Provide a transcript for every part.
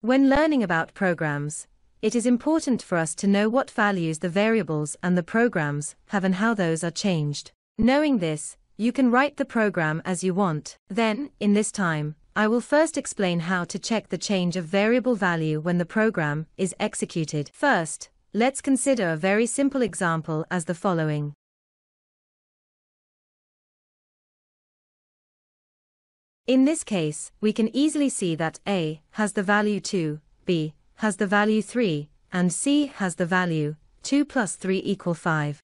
When learning about programs, it is important for us to know what values the variables and the programs have and how those are changed. Knowing this, you can write the program as you want. Then, in this time, I will first explain how to check the change of variable value when the program is executed. First, let's consider a very simple example as the following. In this case, we can easily see that A has the value 2, B has the value 3, and C has the value 2 plus 3 equal 5.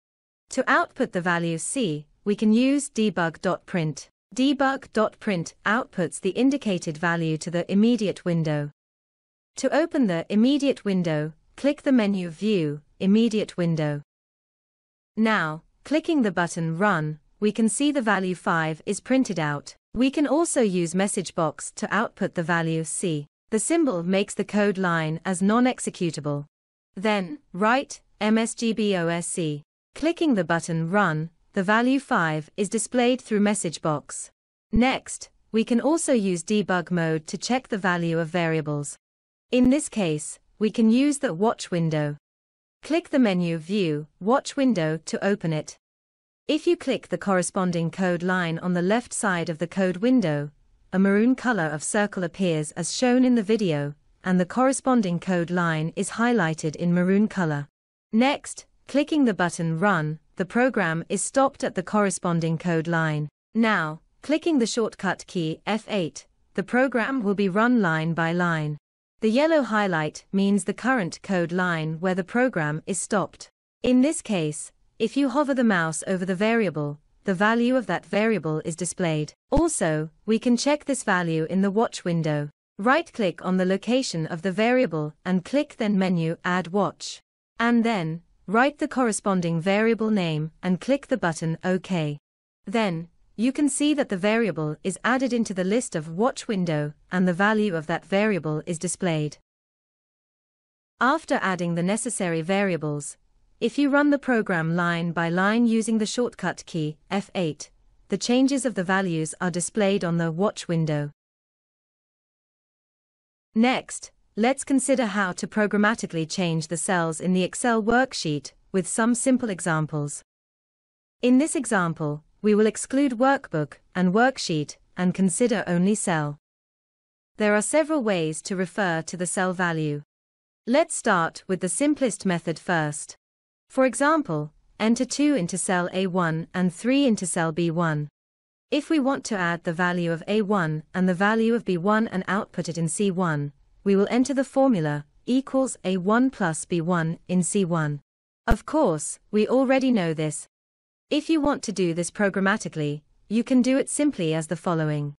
To output the value C, we can use debug.print. Debug.print outputs the indicated value to the immediate window. To open the immediate window, click the menu View, Immediate Window. Now, clicking the button Run, we can see the value 5 is printed out. We can also use message box to output the value C. The symbol makes the code line as non-executable. Then, write msgbosc. Clicking the button Run, the value 5 is displayed through message box. Next, we can also use debug mode to check the value of variables. In this case, we can use the Watch window. Click the menu View, Watch window to open it. If you click the corresponding code line on the left side of the code window, a maroon color of circle appears as shown in the video, and the corresponding code line is highlighted in maroon color. Next, clicking the button Run, the program is stopped at the corresponding code line. Now, clicking the shortcut key F8, the program will be run line by line. The yellow highlight means the current code line where the program is stopped. In this case, if you hover the mouse over the variable, the value of that variable is displayed. Also, we can check this value in the Watch window. Right-click on the location of the variable and click then menu Add Watch. And then, write the corresponding variable name and click the button OK. Then, you can see that the variable is added into the list of Watch window and the value of that variable is displayed. After adding the necessary variables, if you run the program line by line using the shortcut key F8, the changes of the values are displayed on the Watch window. Next, let's consider how to programmatically change the cells in the Excel worksheet with some simple examples. In this example, we will exclude workbook and worksheet and consider only cell. There are several ways to refer to the cell value. Let's start with the simplest method first. For example, enter 2 into cell A1 and 3 into cell B1. If we want to add the value of A1 and the value of B1 and output it in C1, we will enter the formula equals A1 plus B1 in C1. Of course, we already know this. If you want to do this programmatically, you can do it simply as the following.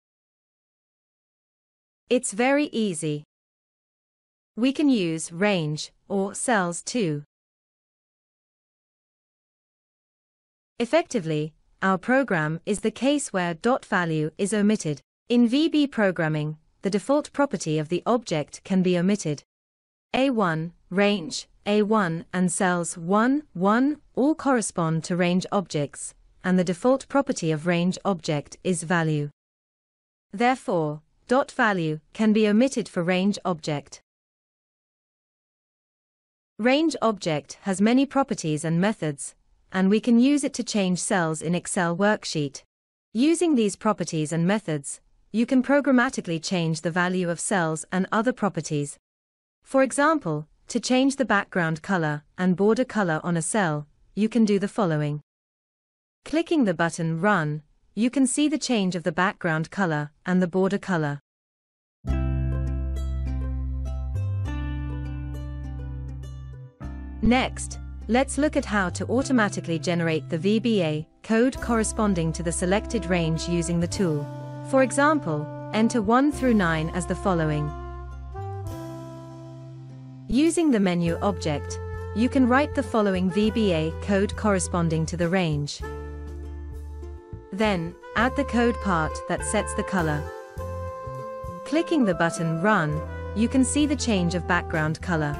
It's very easy. We can use range or cells too. Effectively, our program is the case where dot value is omitted. In VB programming, the default property of the object can be omitted. A1, range, A1 and cells 1, 1 all correspond to range objects, and the default property of range object is value. Therefore, dot value can be omitted for range object. Range object has many properties and methods, and we can use it to change cells in Excel worksheet. Using these properties and methods, you can programmatically change the value of cells and other properties. For example, to change the background color and border color on a cell, you can do the following. Clicking the button Run, you can see the change of the background color and the border color. Next, let's look at how to automatically generate the VBA code corresponding to the selected range using the tool. For example, enter 1 through 9 as the following. Using the menu object, you can write the following VBA code corresponding to the range. Then, add the code part that sets the color. Clicking the button Run, you can see the change of background color.